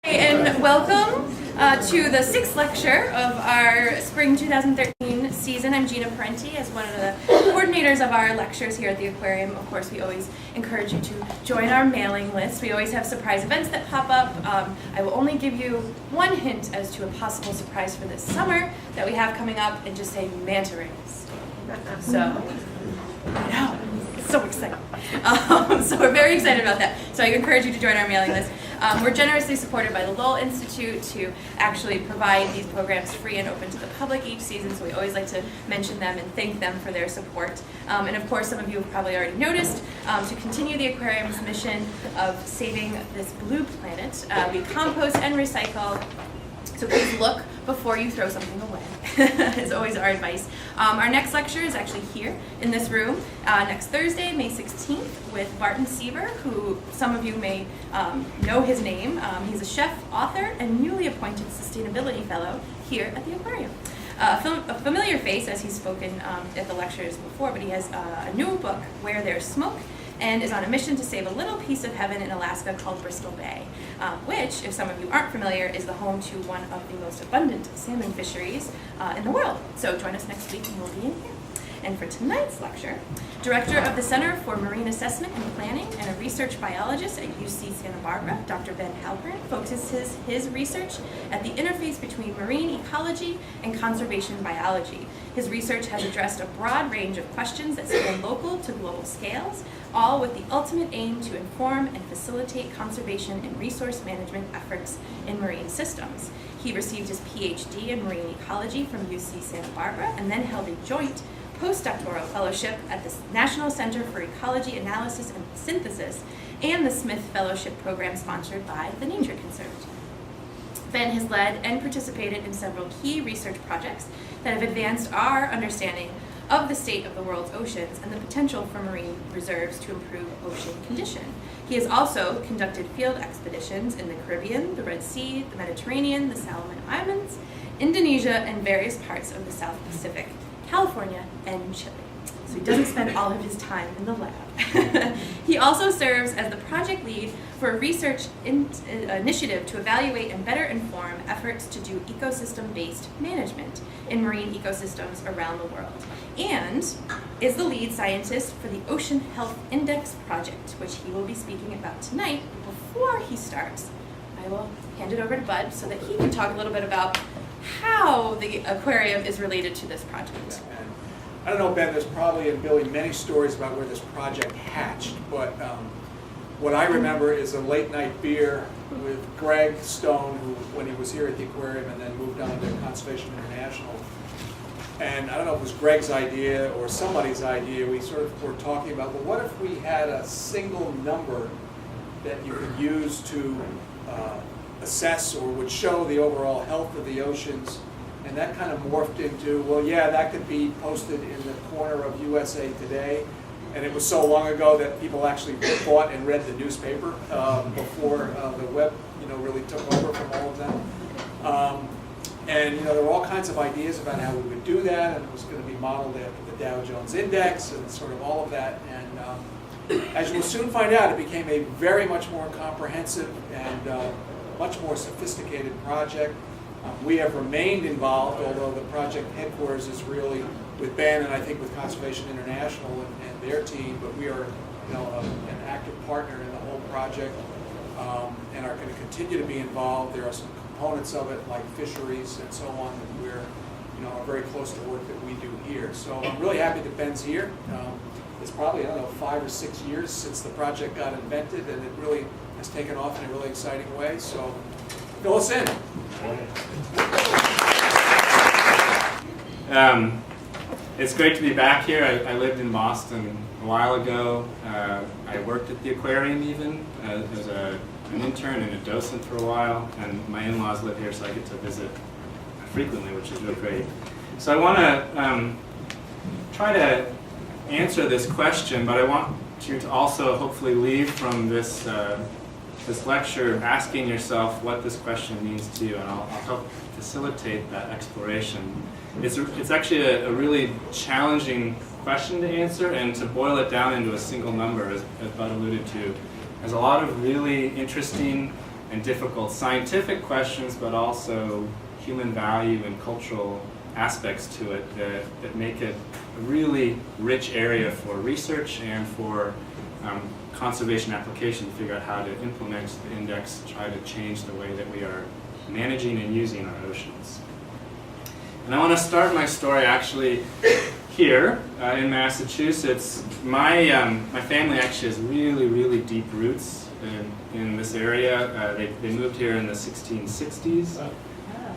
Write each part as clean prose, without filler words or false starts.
And welcome to the sixth lecture of our spring 2013 season. I'm Gina Parenti as one of the coordinators of our lectures here at the Aquarium. Of course, we always encourage you to join our mailing list. We always have surprise events that pop up. I will only give you one hint as to a possible surprise for this summer that we have coming up, and just say manta rays. So, I know, it's so exciting. So we're very excited about that. So I encourage you to join our mailing list. We're generously supported by the Lowell Institute to actually provide these programs free and open to the public each season, so we always like to mention them and thank them for their support. And of course, some of you have probably already noticed, to continue the aquarium's mission of saving this blue planet, we compost and recycle. So please look before you throw something away, is always our advice. Our next lecture is actually here in this room next Thursday, May 16th, with Barton Seaver, who some of you may know his name. He's a chef, author, and newly appointed sustainability fellow here at the Aquarium. A familiar face, as he's spoken at the lectures before, but he has a new book, Where There's Smoke, and is on a mission to save a little piece of heaven in Alaska called Bristol Bay, which, if some of you aren't familiar, is the home to one of the most abundant salmon fisheries in the world. So join us next week and we'll be in here. And for tonight's lecture, Director of the Center for Marine Assessment and Planning and a research biologist at UC Santa Barbara, Dr. Ben Halpern, focuses his research at the interface between marine ecology and conservation biology. His research has addressed a broad range of questions that span local to global scales, all with the ultimate aim to inform and facilitate conservation and resource management efforts in marine systems. He received his PhD in marine ecology from UC Santa Barbara and then held a joint postdoctoral fellowship at the National Center for Ecology Analysis and Synthesis and the Smith Fellowship Program sponsored by the Nature Conservancy. Ben has led and participated in several key research projects that have advanced our understanding of the state of the world's oceans and the potential for marine reserves to improve ocean condition. He has also conducted field expeditions in the Caribbean, the Red Sea, the Mediterranean, the Solomon Islands, Indonesia, and various parts of the South Pacific, California, and Chile. So he doesn't spend all of his time in the lab. He also serves as the project lead for a research initiative to evaluate and better inform efforts to do ecosystem-based management in marine ecosystems around the world, and is the lead scientist for the Ocean Health Index project, which he will be speaking about tonight. Before he starts, I will hand it over to Bud so that he can talk a little bit about how the aquarium is related to this project. And I don't know, Ben, there's probably, and Billy, many stories about where this project hatched, but what I remember is a late night beer with Greg Stone, who, when he was here at the aquarium and then moved on to Conservation International. And I don't know if it was Greg's idea or somebody's idea, we sort of were talking about, well, what if we had a single number that you could use to assess or would show the overall health of the oceans, and that kind of morphed into, well, yeah, that could be posted in the corner of USA Today, and it was so long ago that people actually bought and read the newspaper before the web, really took over from all of them. And there were all kinds of ideas about how we would do that, and it was going to be modeled after the Dow Jones Index and sort of all of that. And as you will soon find out, it became a very much more comprehensive and much more sophisticated project. We have remained involved, although the project headquarters is really with Ben and I think with Conservation International and their team, but we are an active partner in the whole project and are going to continue to be involved. There are some components of it like fisheries and so on that we're are very close to work that we do here. So I'm really happy that Ben's here. It's probably, 5 or 6 years since the project got invented, and it really has taken off in a really exciting way. So fill us in. It's great to be back here. I lived in Boston a while ago. I worked at the aquarium even as an intern and a docent for a while, and my in-laws live here, so I get to visit frequently, which is really great. So I want to try to answer this question, but I want you to also hopefully leave from this this lecture asking yourself what this question means to you, and I'll help facilitate that exploration. It's actually a really challenging question to answer, and to boil it down into a single number, as Bud alluded to, has a lot of really interesting and difficult scientific questions, but also human value and cultural aspects to it that make it a really rich area for research and for conservation application to figure out how to implement the index, try to change the way that we are managing and using our oceans. And I want to start my story actually here in Massachusetts. My family actually has really, really deep roots in this area. They moved here in the 1660s.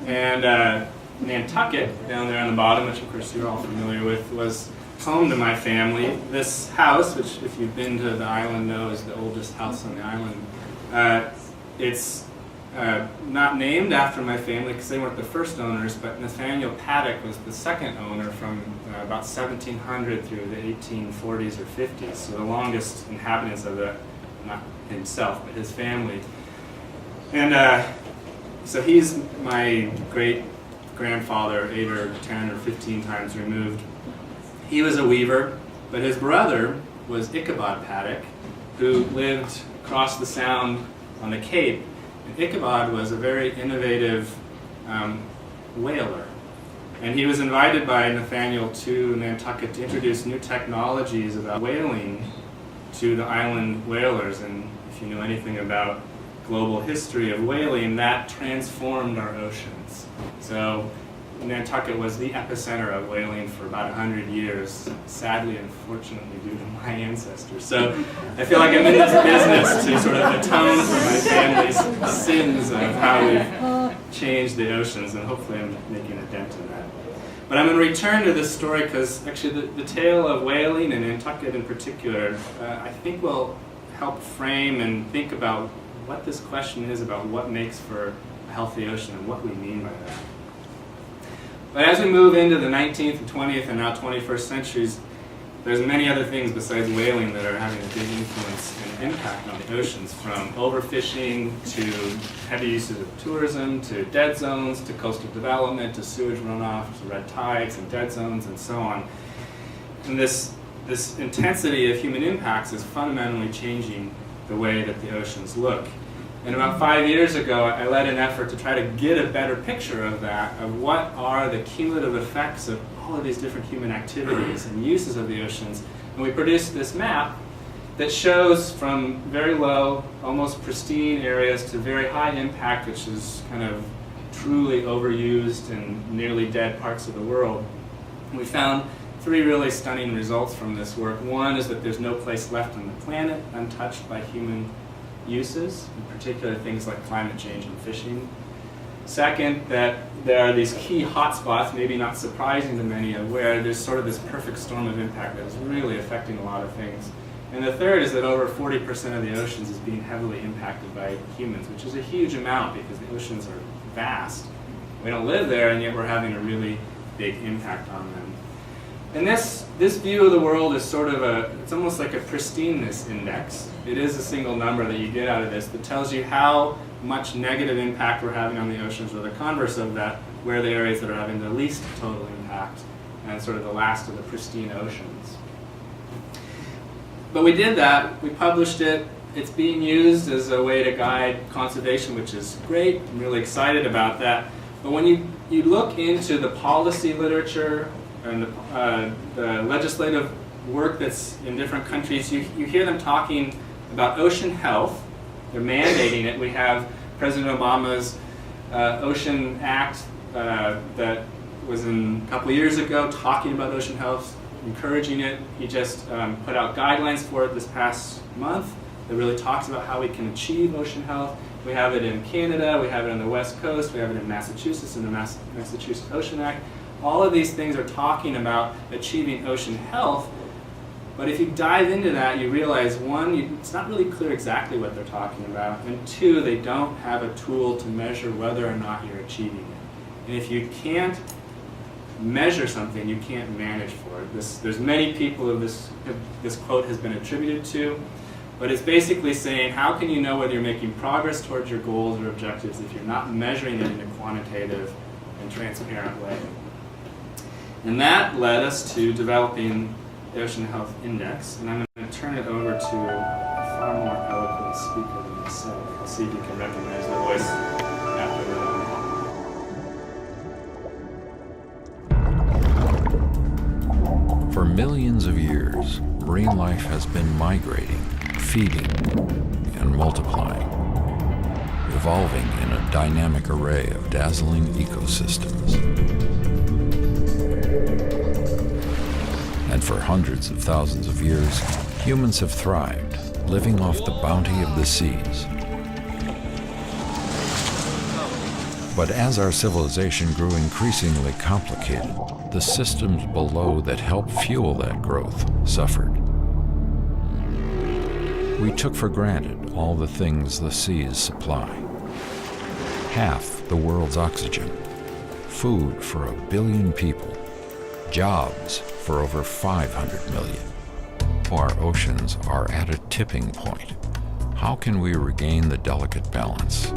And Nantucket, down there on the bottom, which of course you're all familiar with, was home to my family. This house, which if you've been to the island know is the oldest house on the island, it's not named after my family because they weren't the first owners, but Nathaniel Paddock was the second owner from about 1700 through the 1840s or 50s, so the longest inhabitants of it, not himself, but his family. And so he's my great-grandfather, 8 or 10 or 15 times removed. He was a weaver, but his brother was Ichabod Paddock, who lived across the Sound on the Cape. And Ichabod was a very innovative whaler. And he was invited by Nathaniel to Nantucket to introduce new technologies about whaling to the island whalers. And if you know anything about global history of whaling, that transformed our oceans. So Nantucket was the epicenter of whaling for about 100 years, sadly and fortunately due to my ancestors. So I feel like I'm in this business to sort of atone for my family's sins of how we've changed the oceans, and hopefully I'm making a dent in that. But I'm going to return to this story because actually the tale of whaling, and Nantucket in particular, I think will help frame and think about what this question is about what makes for a healthy ocean and what we mean by that. But as we move into the 19th and 20th and now 21st centuries, there's many other things besides whaling that are having a big influence and impact on the oceans, from overfishing to heavy uses of tourism, to dead zones, to coastal development, to sewage runoff, to red tides and dead zones, and so on. And this intensity of human impacts is fundamentally changing the way that the oceans look. And about 5 years ago, I led an effort to try to get a better picture of that, of what are the cumulative effects of all of these different human activities and uses of the oceans. And we produced this map that shows from very low, almost pristine areas to very high impact, which is kind of truly overused and nearly dead parts of the world. We found 3 really stunning results from this work. One is that there's no place left on the planet untouched by human uses, in particular things like climate change and fishing. Second, that there are these key hotspots, maybe not surprising to many, of where there's sort of this perfect storm of impact that is really affecting a lot of things. And the third is that over 40% of the oceans is being heavily impacted by humans, which is a huge amount because the oceans are vast. We don't live there, and yet we're having a really big impact on them. And this view of the world is sort of it's almost like a pristineness index. It is a single number that you get out of this that tells you how much negative impact we're having on the oceans, or the converse of that, where the areas that are having the least total impact, and sort of the last of the pristine oceans. But we did that, we published it, it's being used as a way to guide conservation, which is great, I'm really excited about that. But when you look into the policy literature and the legislative work that's in different countries, you hear them talking about ocean health. They're mandating it. We have President Obama's Ocean Act that was in a couple of years ago talking about ocean health, encouraging it. He just put out guidelines for it this past month that really talks about how we can achieve ocean health. We have it in Canada, we have it on the West Coast, we have it in Massachusetts in the Massachusetts Ocean Act. All of these things are talking about achieving ocean health, but if you dive into that, you realize, one, it's not really clear exactly what they're talking about, and two, they don't have a tool to measure whether or not you're achieving it. And if you can't measure something, you can't manage for it. There's many people who this quote has been attributed to, but it's basically saying, how can you know whether you're making progress towards your goals or objectives if you're not measuring it in a quantitative and transparent way? And that led us to developing the Ocean Health Index, and I'm going to turn it over to a far more eloquent speaker than myself. see if you can recognize the voice after For millions of years, marine life has been migrating, feeding, and multiplying, evolving in a dynamic array of dazzling ecosystems. And for hundreds of thousands of years, humans have thrived, living off the bounty of the seas. But as our civilization grew increasingly complicated, the systems below that help fuel that growth suffered. We took for granted all the things the seas supply. Half the world's oxygen, food for 1 billion people, jobs for over 500 million. Our oceans are at a tipping point. How can we regain the delicate balance?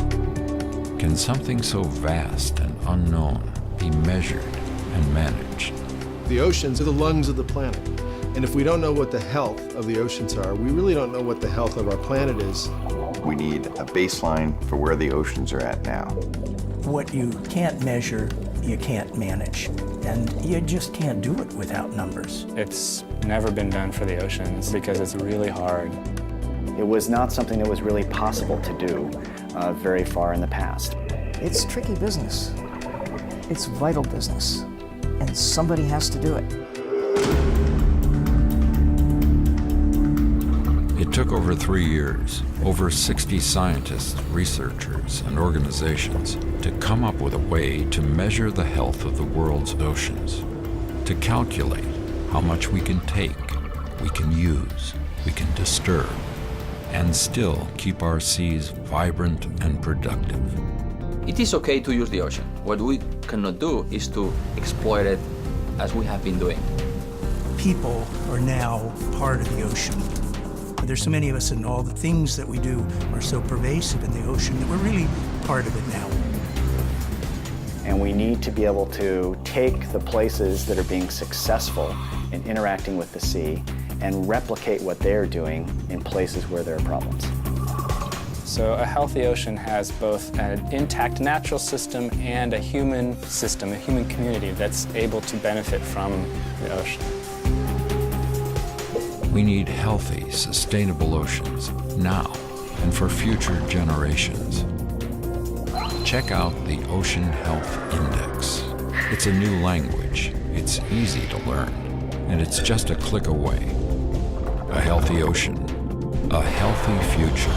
Can something so vast and unknown be measured and managed? The oceans are the lungs of the planet. And if we don't know what the health of the oceans are, we really don't know what the health of our planet is. We need a baseline for where the oceans are at now. What you can't measure, you can't manage. And you just can't do it without numbers. It's never been done for the oceans because it's really hard. It was not something that was really possible to do very far in the past. It's tricky business. It's vital business. And somebody has to do it. It took over 3 years, over 60 scientists, researchers, and organizations to come up with a way to measure the health of the world's oceans, to calculate how much we can take, we can use, we can disturb, and still keep our seas vibrant and productive. It is okay to use the ocean. What we cannot do is to exploit it as we have been doing. People are now part of the ocean. There's so many of us, and all the things that we do are so pervasive in the ocean that we're really part of it now. And we need to be able to take the places that are being successful in interacting with the sea and replicate what they're doing in places where there are problems. So a healthy ocean has both an intact natural system and a human system, a human community that's able to benefit from the ocean. We need healthy, sustainable oceans now and for future generations. Check out the Ocean Health Index. It's a new language, it's easy to learn, and it's just a click away. A healthy ocean, a healthy future.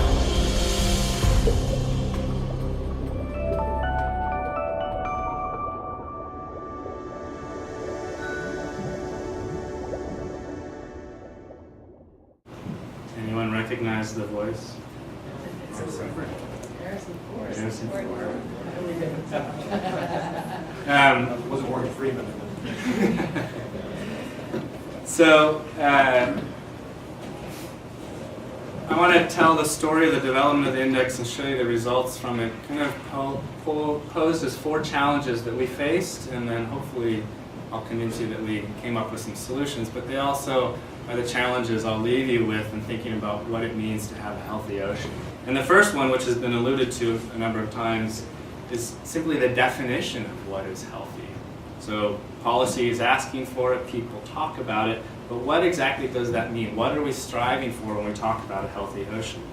Anyone recognize the voice? Harrison Ford. Wasn't Morgan Freeman. So, I want to tell the story of the development of the index and show you the results from it. Kind of posed as 4 challenges that we faced, and then hopefully I'll convince you that we came up with some solutions, but they also are the challenges I'll leave you with in thinking about what it means to have a healthy ocean. And the first one, which has been alluded to a number of times, is simply the definition of what is healthy. So policy is asking for it, people talk about it, but what exactly does that mean? What are we striving for when we talk about a healthy ocean?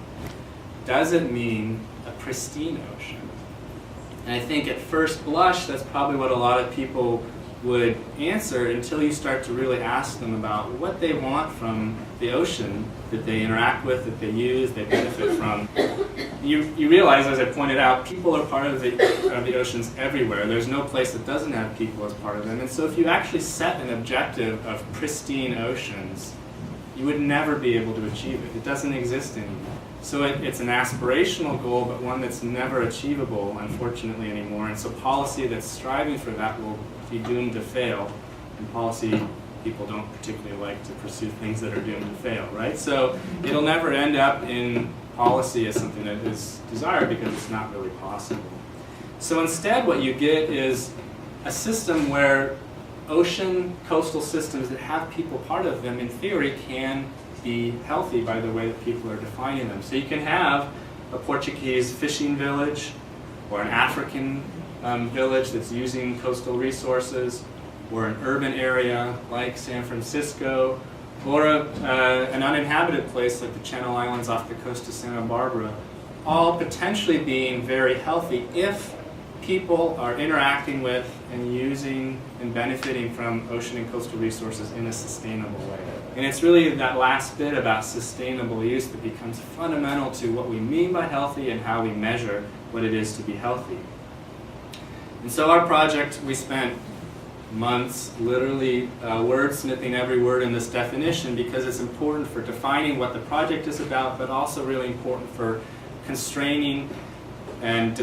Does it mean a pristine ocean? And I think at first blush, that's probably what a lot of people would answer until you start to really ask them about what they want from the ocean that they interact with, that they use, they benefit from. You realize, as I pointed out, people are part of the oceans everywhere. There's no place that doesn't have people as part of them. And so if you actually set an objective of pristine oceans, you would never be able to achieve it. It doesn't exist anymore. So it's an aspirational goal, but one that's never achievable, unfortunately, anymore. And so policy that's striving for that will be doomed to fail. And policy people don't particularly like to pursue things that are doomed to fail, right? So it'll never end up in policy as something that is desired because it's not really possible. So instead what you get is a system where ocean coastal systems that have people part of them, in theory, can be healthy by the way that people are defining them. So you can have a Portuguese fishing village or an African village that's using coastal resources, or an urban area like San Francisco, or an uninhabited place like the Channel Islands off the coast of Santa Barbara, all potentially being very healthy if people are interacting with and using and benefiting from ocean and coastal resources in a sustainable way. And it's really that last bit about sustainable use that becomes fundamental to what we mean by healthy and how we measure what it is to be healthy. And so our project, we spent months literally wordsmithing every word in this definition, because it's important for defining what the project is about, but also really important for constraining and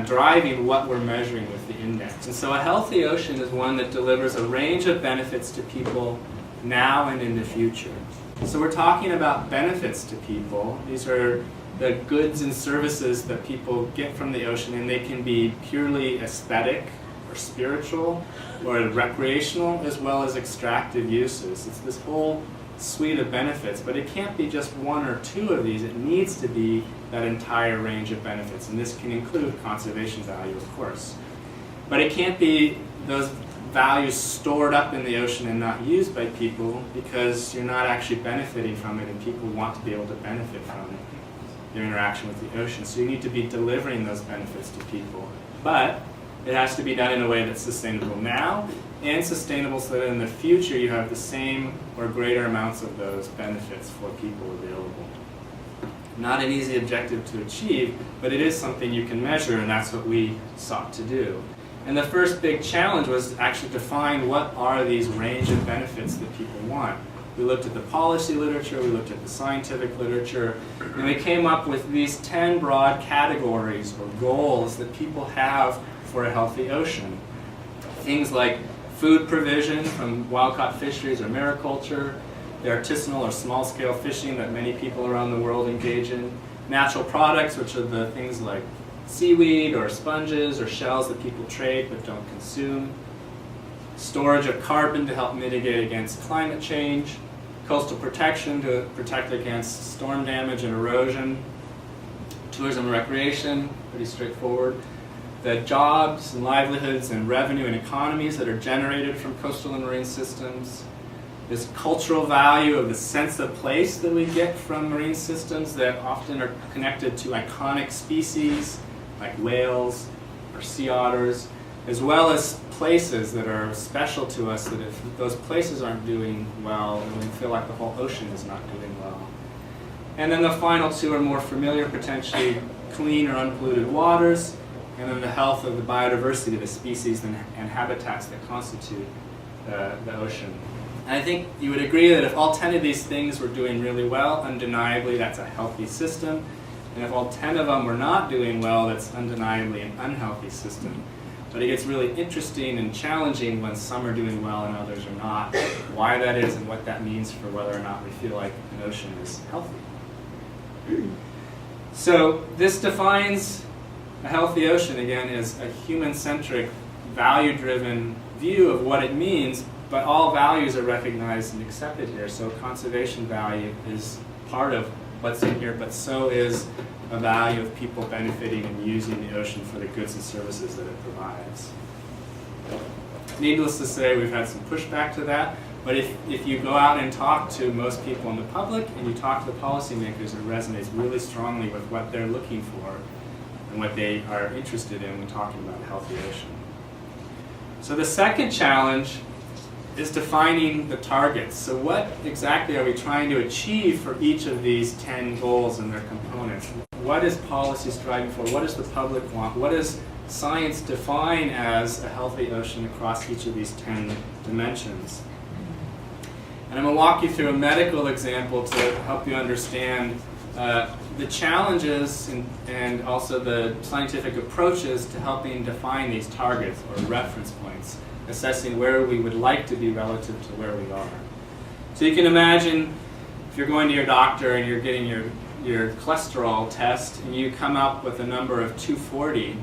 driving what we're measuring with the index. And so a healthy ocean is one that delivers a range of benefits to people now and in the future. So we're talking about benefits to people. These are the goods and services that people get from the ocean, and they can be purely aesthetic or spiritual or recreational, as well as extractive uses. It's this whole suite of benefits, but it can't be just one or two of these. It needs to be that entire range of benefits, and this can include conservation value, of course. But it can't be those values stored up in the ocean and not used by people, because you're not actually benefiting from it, and people want to be able to benefit from it, their interaction with the ocean. So you need to be delivering those benefits to people. But it has to be done in a way that's sustainable now, and sustainable so that in the future you have the same or greater amounts of those benefits for people available. Not an easy objective to achieve, but it is something you can measure, and that's what we sought to do. And the first big challenge was to actually define what are these range of benefits that people want. We looked at the policy literature, we looked at the scientific literature, and we came up with these 10 broad categories or goals that people have for a healthy ocean. Things like food provision from wild-caught fisheries or mariculture, the artisanal or small-scale fishing that many people around the world engage in, natural products, which are the things like seaweed or sponges or shells that people trade but don't consume, storage of carbon to help mitigate against climate change, coastal protection to protect against storm damage and erosion, tourism and recreation, pretty straightforward, the jobs and livelihoods and revenue and economies that are generated from coastal and marine systems, this cultural value of the sense of place that we get from marine systems that often are connected to iconic species like whales or sea otters, as well as places that are special to us, that if those places aren't doing well, then we feel like the whole ocean is not doing well. And then the final two are more familiar, potentially clean or unpolluted waters, and then the health of the biodiversity of the species and habitats that constitute the ocean. And I think you would agree that if all 10 of these things were doing really well, undeniably that's a healthy system. And if all 10 of them were not doing well, that's undeniably an unhealthy system. But it gets really interesting and challenging when some are doing well and others are not, why that is and what that means for whether or not we feel like an ocean is healthy. So this defines a healthy ocean, again, as a human-centric, value-driven view of what it means, but all values are recognized and accepted here. So conservation value is part of what's in here, but so is a value of people benefiting and using the ocean for the goods and services that it provides. Needless to say, we've had some pushback to that, but if you go out and talk to most people in the public and you talk to the policymakers, it resonates really strongly with what they're looking for and what they are interested in when talking about a healthy ocean. So the second challenge is defining the targets. So what exactly are we trying to achieve for each of these 10 goals and their components? What is policy striving for? What does the public want? What does science define as a healthy ocean across each of these 10 dimensions? And I'm going to walk you through a medical example to help you understand the challenges and also the scientific approaches to helping define these targets or reference points, assessing where we would like to be relative to where we are. So you can imagine if you're going to your doctor and you're getting your cholesterol test and you come up with a number of 240,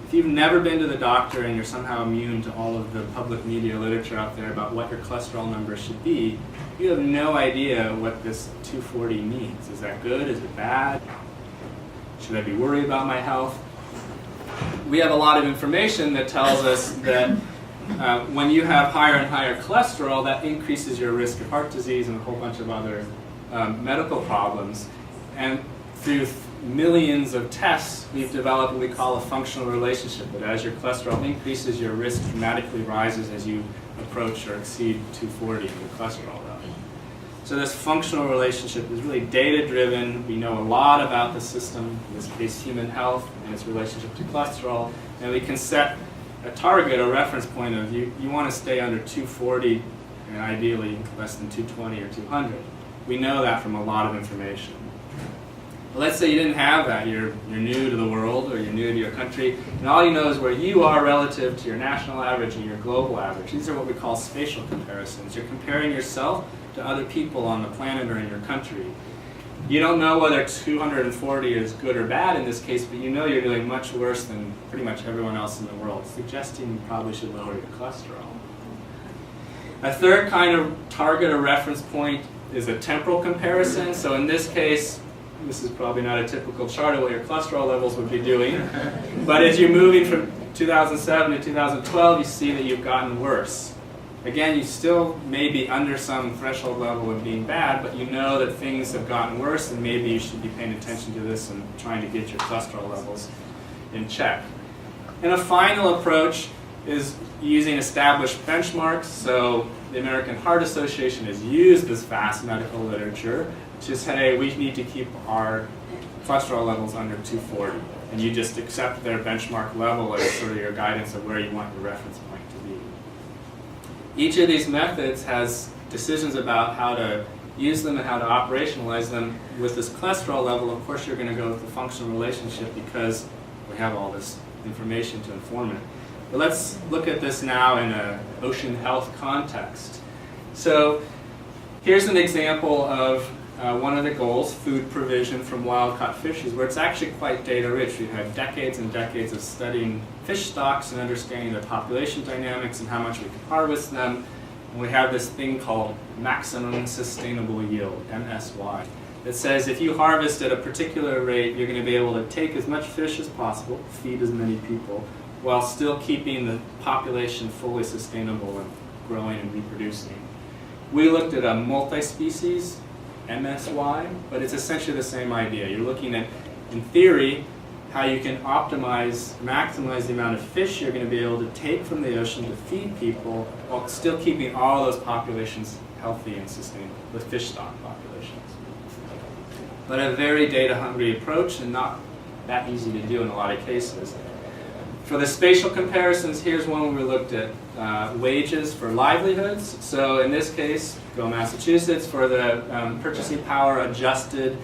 if you've never been to the doctor and you're somehow immune to all of the public media literature out there about what your cholesterol number should be, you have no idea what this 240 means. Is that good? Is it bad? Should I be worried about my health? We have a lot of information that tells us that when you have higher and higher cholesterol, that increases your risk of heart disease and a whole bunch of other medical problems. And through millions of tests, we've developed what we call a functional relationship, that as your cholesterol increases, your risk dramatically rises as you approach or exceed 240 in your cholesterol level. So this functional relationship is really data-driven. We know a lot about the system, in this case human health, and its relationship to cholesterol, and we can set a target, a reference point of you want to stay under 240 and ideally less than 220 or 200. We know that from a lot of information. But let's say you didn't have that. You're new to the world, or you're new to your country, and all you know is where you are relative to your national average and your global average. These are what we call spatial comparisons. You're comparing yourself to other people on the planet or in your country. You don't know whether 240 is good or bad in this case, but you know you're doing much worse than pretty much everyone else in the world, suggesting you probably should lower your cholesterol. A third kind of target or reference point is a temporal comparison. So in this case, this is probably not a typical chart of what your cholesterol levels would be doing, but as you're moving from 2007 to 2012, you see that you've gotten worse. Again, you still may be under some threshold level of being bad, but you know that things have gotten worse, and maybe you should be paying attention to this and trying to get your cholesterol levels in check. And a final approach is using established benchmarks. So the American Heart Association has used this vast medical literature to say we need to keep our cholesterol levels under 240. And you just accept their benchmark level as sort of your guidance of where you want your reference point to be. Each of these methods has decisions about how to use them and how to operationalize them. With this cholesterol level, of course, you're going to go with the functional relationship because we have all this information to inform it. But let's look at this now in an ocean health context. So here's an example of one of the goals, food provision from wild-caught fishes, where it's actually quite data-rich. We've had decades and decades of studying fish stocks and understanding the population dynamics and how much we can harvest them. And we have this thing called maximum sustainable yield, MSY. It says if you harvest at a particular rate, you're going to be able to take as much fish as possible, feed as many people, while still keeping the population fully sustainable and growing and reproducing. We looked at a multi-species MSY, but it's essentially the same idea. You're looking at, in theory, how you can maximize the amount of fish you're going to be able to take from the ocean to feed people while still keeping all those populations healthy and sustainable, the fish stock populations. But a very data-hungry approach and not that easy to do in a lot of cases. For the spatial comparisons, here's one where we looked at wages for livelihoods. So in this case, go Massachusetts, for the purchasing power adjusted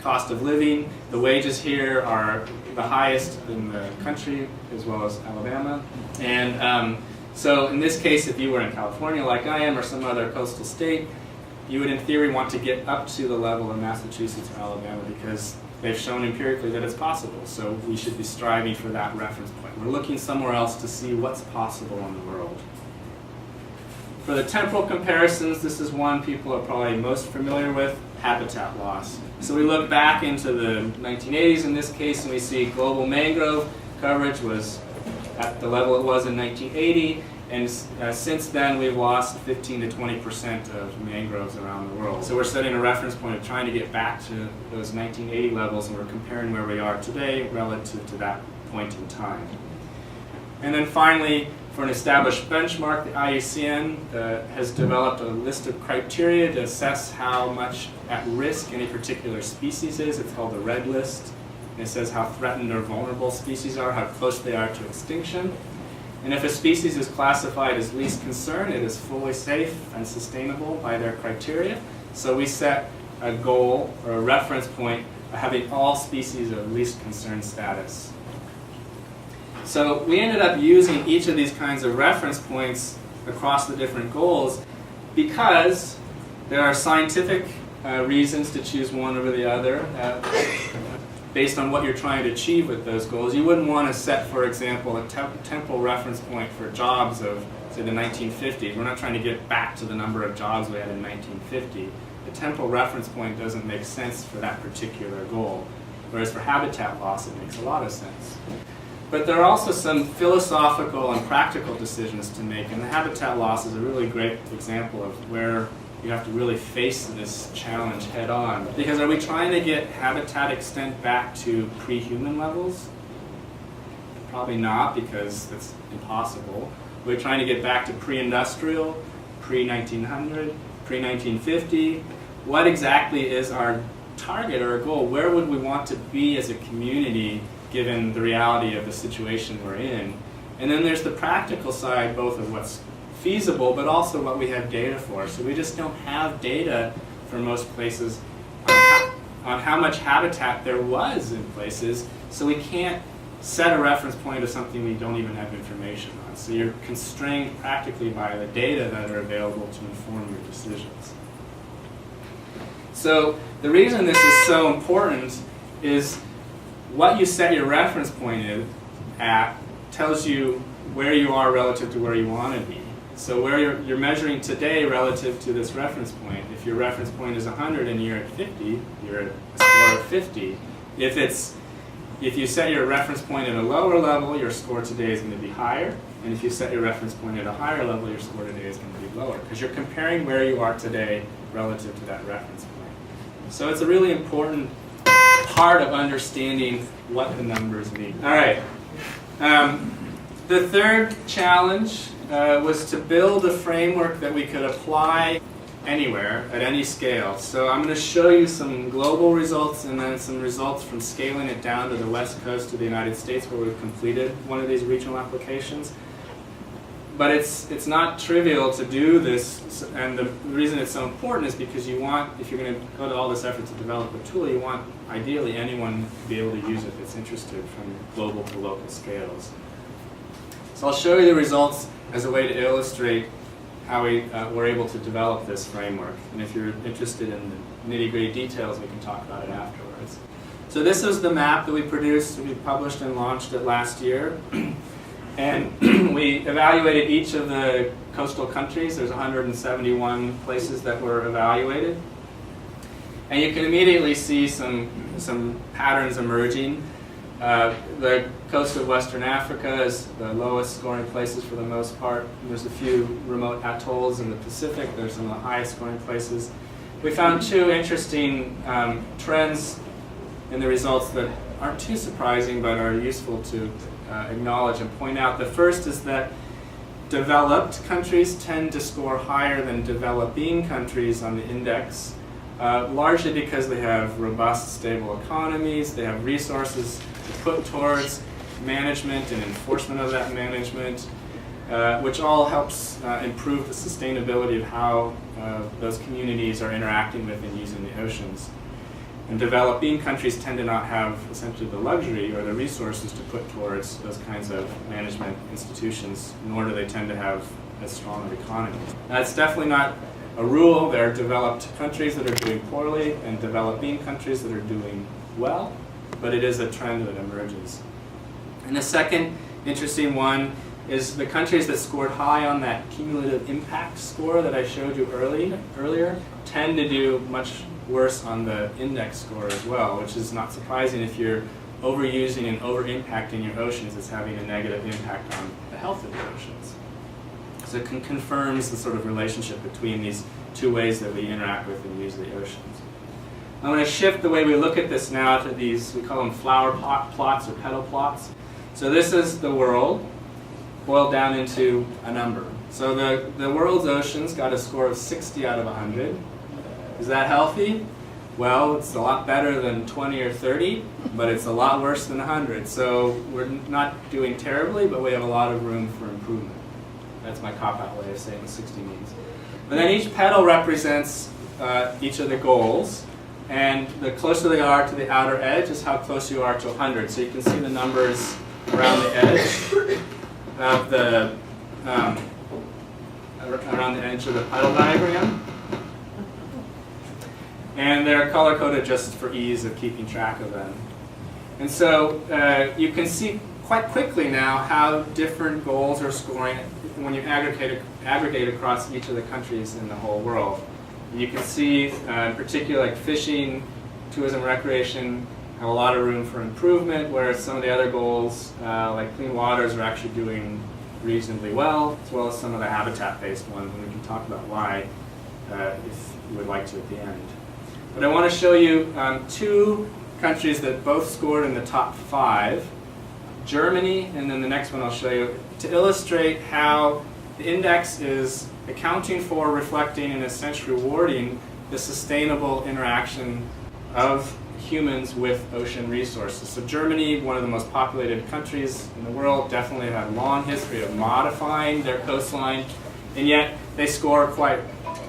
cost of living. The wages here are the highest in the country, as well as Alabama. And so in this case, if you were in California like I am, or some other coastal state, you would in theory want to get up to the level of Massachusetts or Alabama because they've shown empirically that it's possible. So we should be striving for that reference point. We're looking somewhere else to see what's possible in the world. For the temporal comparisons, this is one people are probably most familiar with, habitat loss. So we look back into the 1980s in this case, and we see global mangrove coverage was at the level it was in 1980, and since then we've lost 15 to 20% of mangroves around the world. So we're setting a reference point of trying to get back to those 1980 levels, and we're comparing where we are today relative to that point in time. And then finally, for an established benchmark, the IUCN has developed a list of criteria to assess how much at risk any particular species is. It's called the red list. And it says how threatened or vulnerable species are, how close they are to extinction. And if a species is classified as least concern, it is fully safe and sustainable by their criteria. So we set a goal or a reference point of having all species of least concern status. So we ended up using each of these kinds of reference points across the different goals because there are scientific reasons to choose one over the other based on what you're trying to achieve with those goals. You wouldn't want to set, for example, a temporal reference point for jobs of, say, the 1950s. We're not trying to get back to the number of jobs we had in 1950. The temporal reference point doesn't make sense for that particular goal. whereas for habitat loss it makes a lot of sense. But there are also some philosophical and practical decisions to make, and the habitat loss is a really great example of where you have to really face this challenge head on. Because are we trying to get habitat extent back to pre-human levels? Probably not, because that's impossible. We're trying to get back to pre-industrial, pre-1900, pre-1950. What exactly is our target or our goal? Where would we want to be as a community given the reality of the situation we're in? And then there's the practical side, both of what's feasible, but also what we have data for. So we just don't have data for most places on how much habitat there was in places, so we can't set a reference point of something we don't even have information on. So you're constrained practically by the data that are available to inform your decisions. So the reason this is so important is what you set your reference point at tells you where you are relative to where you want to be. So where you're measuring today relative to this reference point. If your reference point is 100 and you're at 50, you're at a score of 50. If you set your reference point at a lower level, your score today is going to be higher. And if you set your reference point at a higher level, your score today is going to be lower. Because you're comparing where you are today relative to that reference point. So it's a really important part of understanding what the numbers mean. All right. The third challenge was to build a framework that we could apply anywhere, at any scale. So I'm going to show you some global results and then some results from scaling it down to the west coast of the United States where we've completed one of these regional applications. But it's not trivial to do this, and the reason it's so important is because you want, if you're going to go to all this effort to develop a tool, you want ideally anyone to be able to use it that's interested from global to local scales. So I'll show you the results as a way to illustrate how we were able to develop this framework. And if you're interested in the nitty-gritty details, we can talk about it afterwards. So this is the map that we produced. We published and launched it last year. And we evaluated each of the coastal countries. There's 171 places that were evaluated. And you can immediately see some patterns emerging. The coast of Western Africa is the lowest scoring places for the most part. There's a few remote atolls in the Pacific. There's some of the highest scoring places. We found two interesting trends in the results that aren't too surprising but are useful to acknowledge and point out. The first is that developed countries tend to score higher than developing countries on the index, largely because they have robust, stable economies, they have resources to put towards management and enforcement of that management, which all helps improve the sustainability of how those communities are interacting with and using the oceans. And developing countries tend to not have essentially the luxury or the resources to put towards those kinds of management institutions, nor do they tend to have as strong of economies. That's definitely not a rule. There are developed countries that are doing poorly and developing countries that are doing well, but it is a trend that emerges. And the second interesting one is the countries that scored high on that cumulative impact score that I showed you earlier tend to do much worse on the index score as well, which is not surprising if you're overusing and over-impacting your oceans. It's having a negative impact on the health of the oceans. So it confirms the sort of relationship between these two ways that we interact with and use the oceans. I'm going to shift the way we look at this now to these, we call them flower plots or petal plots. So this is the world boiled down into a number. So the world's oceans got a score of 60 out of 100. Is that healthy? Well, it's a lot better than 20 or 30, but it's a lot worse than 100. So we're not doing terribly, but we have a lot of room for improvement. That's my cop-out way of saying what 60 means. But then each petal represents each of the goals, and the closer they are to the outer edge is how close you are to 100. So you can see the numbers around the edge of the around the edge of the petal diagram. And they're color-coded just for ease of keeping track of them. And so you can see quite quickly now how different goals are scoring when you aggregate across each of the countries in the whole world. And you can see in particular like fishing, tourism, recreation, have a lot of room for improvement, whereas some of the other goals, like clean waters, are actually doing reasonably well, as well as some of the habitat-based ones, and we can talk about why if you would like to at the end. But I want to show you two countries that both scored in the top 5, Germany, and then the next one I'll show you, to illustrate how the index is accounting for, reflecting, and essentially rewarding the sustainable interaction of humans with ocean resources. So Germany, one of the most populated countries in the world, definitely had a long history of modifying their coastline, and yet they score quite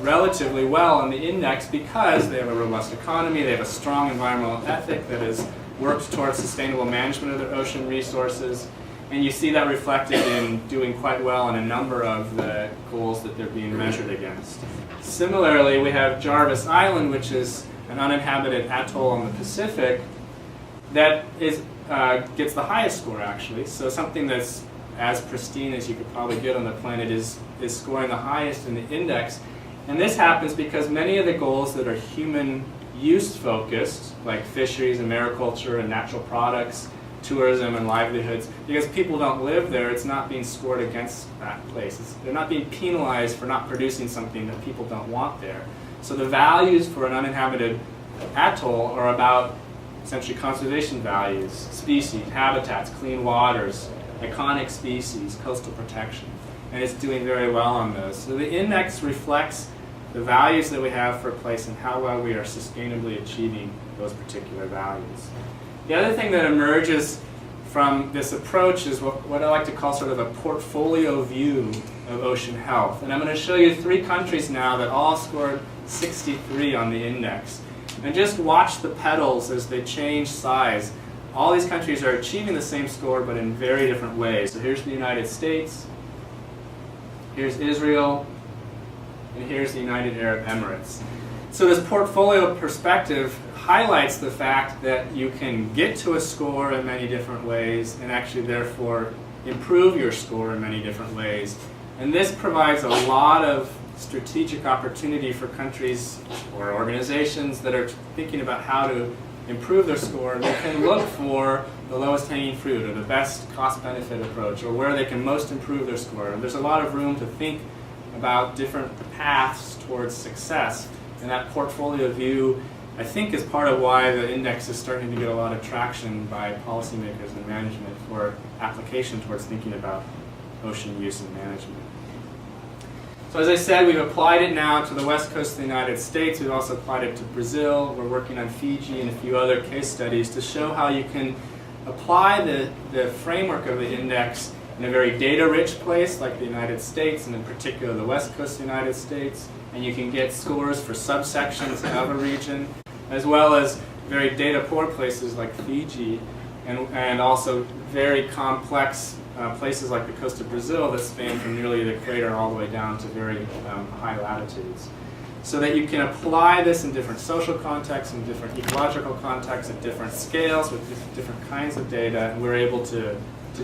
relatively well on the index because they have a robust economy, they have a strong environmental ethic that has worked towards sustainable management of their ocean resources, and you see that reflected in doing quite well in a number of the goals that they're being measured against. Similarly, we have Jarvis Island, which is an uninhabited atoll on the Pacific that is gets the highest score, actually. So something that's as pristine as you could probably get on the planet is scoring the highest in the index. And this happens because many of the goals that are human use focused, like fisheries and mariculture and natural products, tourism and livelihoods, because people don't live there, it's not being scored against that place. They're not being penalized for not producing something that people don't want there. So the values for an uninhabited atoll are about essentially conservation values, species, habitats, clean waters, iconic species, coastal protection, and it's doing very well on those. So the index reflects the values that we have for a place and how well we are sustainably achieving those particular values. The other thing that emerges from this approach is what I like to call sort of a portfolio view of ocean health. And I'm going to show you 3 countries now that all scored 63 on the index. And just watch the petals as they change size. All these countries are achieving the same score but in very different ways. So here's the United States, here's Israel, and here's the United Arab Emirates. So this portfolio perspective highlights the fact that you can get to a score in many different ways and actually therefore improve your score in many different ways. And this provides a lot of strategic opportunity for countries or organizations that are thinking about how to improve their score. They can look for the lowest hanging fruit or the best cost-benefit approach or where they can most improve their score. And there's a lot of room to think about different paths towards success. And that portfolio view, I think, is part of why the index is starting to get a lot of traction by policymakers and management for application towards thinking about ocean use and management. So as I said, we've applied it now to the west coast of the United States. We've also applied it to Brazil. We're working on Fiji and a few other case studies to show how you can apply the framework of the index in a very data-rich place like the United States, and in particular the west coast of the United States. And you can get scores for subsections of a region, as well as very data-poor places like Fiji, and also very complex places like the coast of Brazil that span from nearly the equator all the way down to very high latitudes. So that you can apply this in different social contexts, in different ecological contexts, at different scales, with different kinds of data, and we're able to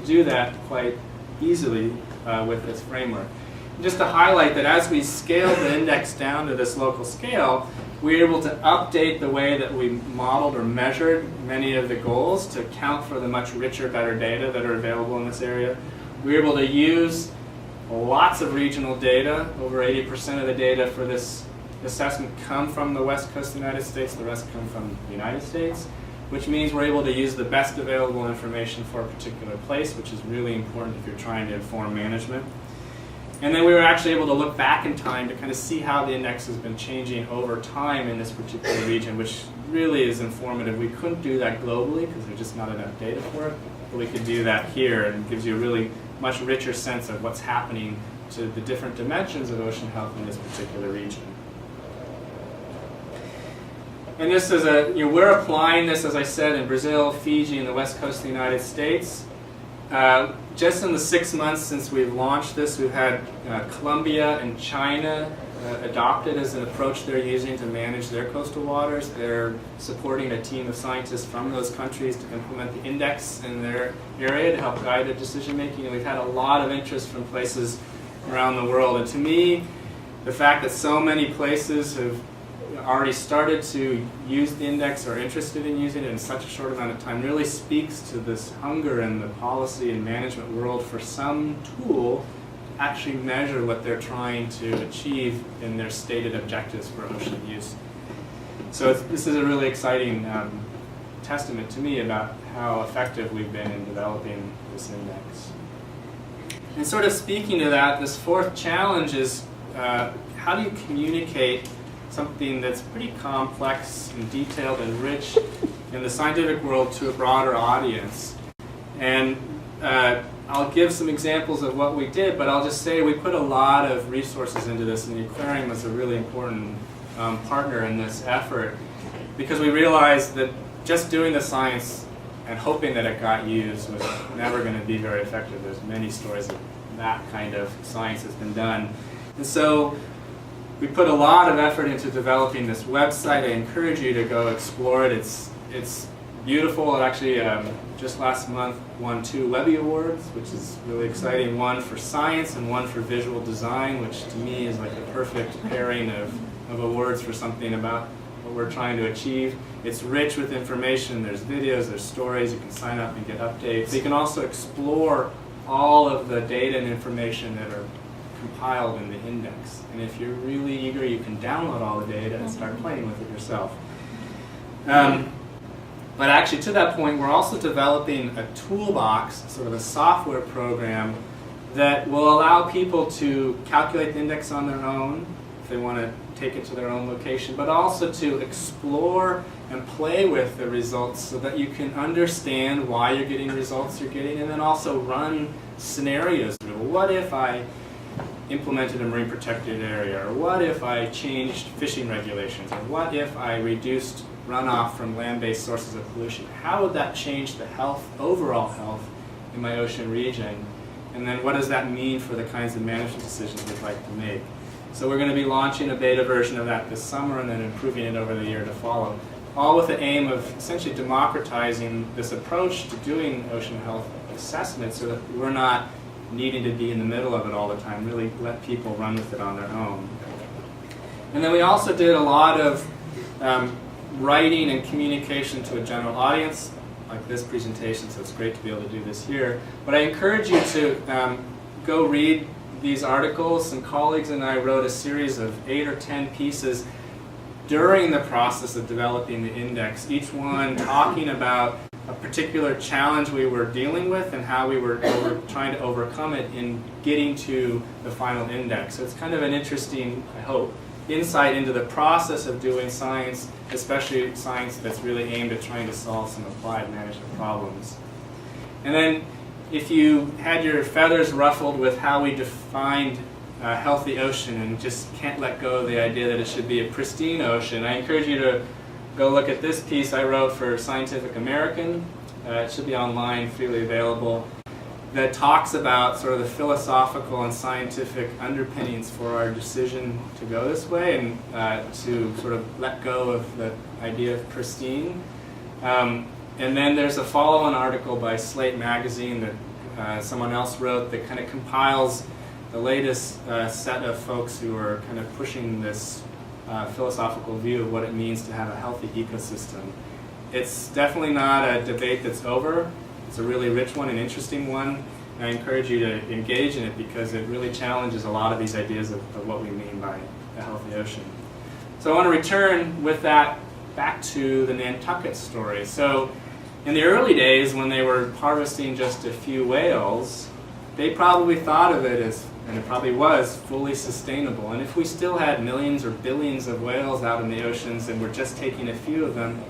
do that quite easily with this framework. And just to highlight that as we scale the index down to this local scale, we're able to update the way that we modeled or measured many of the goals to account for the much richer, better data that are available in this area. We're able to use lots of regional data. Over 80% of the data for this assessment come from the west coast of the United States, the rest come from the United States, which means we're able to use the best available information for a particular place, which is really important if you're trying to inform management. And then we were actually able to look back in time to kind of see how the index has been changing over time in this particular region, which really is informative. We couldn't do that globally because there's just not enough data for it, but we could do that here, and it gives you a really much richer sense of what's happening to the different dimensions of ocean health in this particular region. And this is we're applying this, as I said, in Brazil, Fiji, and the west coast of the United States. Just in the 6 months since we've launched this, we've had Colombia and China adopt it as an approach they're using to manage their coastal waters. They're supporting a team of scientists from those countries to implement the index in their area to help guide their decision making. And we've had a lot of interest from places around the world. And to me, the fact that so many places already started to use the index or interested in using it in such a short amount of time really speaks to this hunger in the policy and management world for some tool to actually measure what they're trying to achieve in their stated objectives for ocean use. So this is a really exciting testament to me about how effective we've been in developing this index. And sort of speaking to that, this fourth challenge is how do you communicate something that's pretty complex and detailed and rich in the scientific world to a broader audience? And I'll give some examples of what we did, but I'll just say we put a lot of resources into this, and the aquarium was a really important partner in this effort, because we realized that just doing the science and hoping that it got used was never going to be very effective. There's many stories of that kind of science that's been done. And so we put a lot of effort into developing this website. I encourage you to go explore it. It's beautiful. It actually just last month won 2 Webby Awards, which is really exciting. One for science and one for visual design, which to me is like a perfect pairing of awards for something about what we're trying to achieve. It's rich with information. There's videos, there's stories. You can sign up and get updates. You can also explore all of the data and information that are compiled in the index. And if you're really eager, you can download all the data and start playing with it yourself. But actually, to that point, we're also developing a toolbox, sort of a software program, that will allow people to calculate the index on their own, if they want to take it to their own location, but also to explore and play with the results so that you can understand why you're getting results you're getting, and then also run scenarios through. What if I implemented a marine protected area, or what if I changed fishing regulations, or what if I reduced runoff from land-based sources of pollution? How would that change the health, overall health in my ocean region? And then what does that mean for the kinds of management decisions we'd like to make? So we're going to be launching a beta version of that this summer and then improving it over the year to follow, all with the aim of essentially democratizing this approach to doing ocean health assessment so that we're not needing to be in the middle of it all the time, really let people run with it on their own. And then we also did a lot of writing and communication to a general audience, like this presentation, so it's great to be able to do this here. But I encourage you to go read these articles. Some colleagues and I wrote a series of 8 or 10 pieces during the process of developing the index, each one talking about a particular challenge we were dealing with and how we were trying to overcome it in getting to the final index. So it's kind of an interesting, I hope, insight into the process of doing science, especially science that's really aimed at trying to solve some applied management problems. And then if you had your feathers ruffled with how we defined a healthy ocean and just can't let go of the idea that it should be a pristine ocean, I encourage you to go look at this piece I wrote for Scientific American. It should be online, freely available, that talks about sort of the philosophical and scientific underpinnings for our decision to go this way and to sort of let go of the idea of pristine. And then there's a follow-on article by Slate Magazine that someone else wrote that kind of compiles the latest set of folks who are kind of pushing this philosophical view of what it means to have a healthy ecosystem. It's definitely not a debate that's over. It's a really rich one, an interesting one, and I encourage you to engage in it because it really challenges a lot of these ideas of what we mean by a healthy ocean. So I want to return with that back to the Nantucket story. So in the early days when they were harvesting just a few whales, they probably thought of it as, and it probably was, fully sustainable. And if we still had millions or billions of whales out in the oceans and we're just taking a few of them,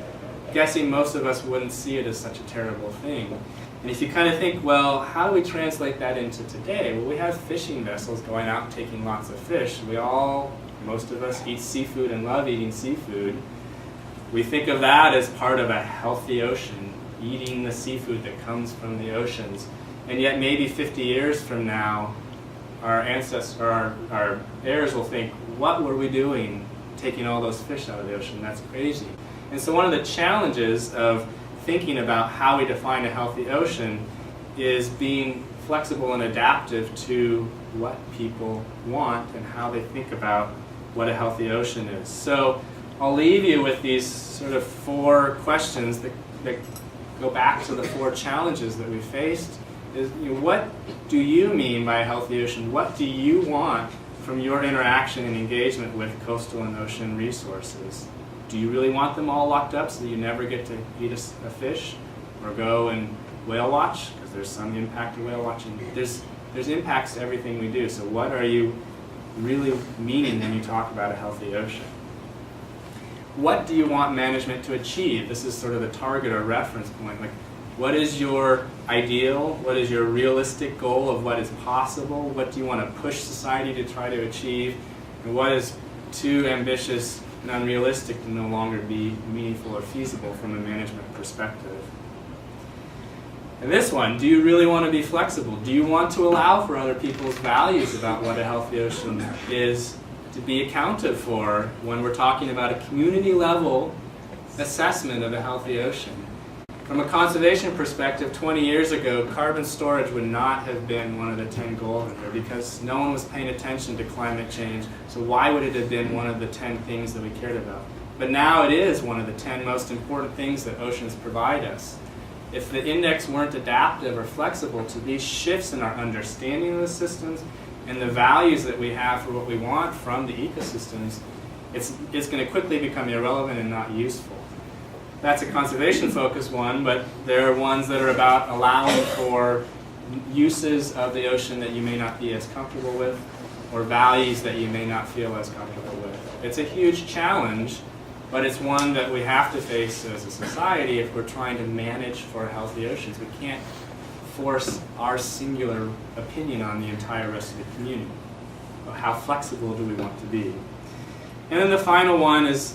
guessing most of us wouldn't see it as such a terrible thing. And if you kind of think, well, how do we translate that into today? Well, we have fishing vessels going out and taking lots of fish. We all, most of us, eat seafood and love eating seafood. We think of that as part of a healthy ocean, eating the seafood that comes from the oceans. And yet maybe 50 years from now, our ancestors, or our heirs will think, what were we doing taking all those fish out of the ocean? That's crazy. And so one of the challenges of thinking about how we define a healthy ocean is being flexible and adaptive to what people want and how they think about what a healthy ocean is. So I'll leave you with these sort of 4 questions that go back to the 4 challenges that we faced. Is, what do you mean by a healthy ocean? What do you want from your interaction and engagement with coastal and ocean resources? Do you really want them all locked up so that you never get to eat a fish or go and whale watch? Because there's some impact to whale watching. There's impacts to everything we do. So what are you really meaning when you talk about a healthy ocean? What do you want management to achieve? This is sort of the target or reference point. Like, what is your ideal? What is your realistic goal of what is possible? What do you want to push society to try to achieve? And what is too ambitious and unrealistic to no longer be meaningful or feasible from a management perspective? And this one, do you really want to be flexible? Do you want to allow for other people's values about what a healthy ocean is to be accounted for when we're talking about a community level assessment of a healthy ocean? From a conservation perspective, 20 years ago, carbon storage would not have been one of the 10 goals here because no one was paying attention to climate change. So why would it have been one of the 10 things that we cared about? But now it is one of the 10 most important things that oceans provide us. If the index weren't adaptive or flexible to these shifts in our understanding of the systems and the values that we have for what we want from the ecosystems, it's going to quickly become irrelevant and not useful. That's a conservation-focused one, but there are ones that are about allowing for uses of the ocean that you may not be as comfortable with, or values that you may not feel as comfortable with. It's a huge challenge, but it's one that we have to face as a society if we're trying to manage for healthy oceans. We can't force our singular opinion on the entire rest of the community. But how flexible do we want to be? And then the final one is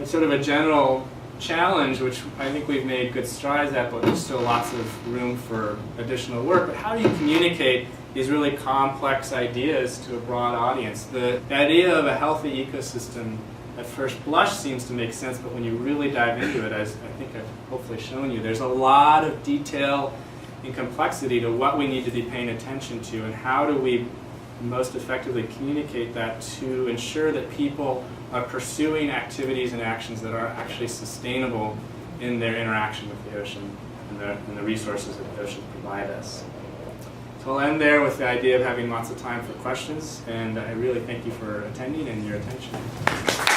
sort of a general challenge, which I think we've made good strides at, but there's still lots of room for additional work. But how do you communicate these really complex ideas to a broad audience? The idea of a healthy ecosystem at first blush seems to make sense, but when you really dive into it, as I think I've hopefully shown you, there's a lot of detail and complexity to what we need to be paying attention to, and how do we most effectively communicate that to ensure that people are pursuing activities and actions that are actually sustainable in their interaction with the ocean and the resources that the ocean provide us. So I'll end there with the idea of having lots of time for questions, and I really thank you for attending and your attention.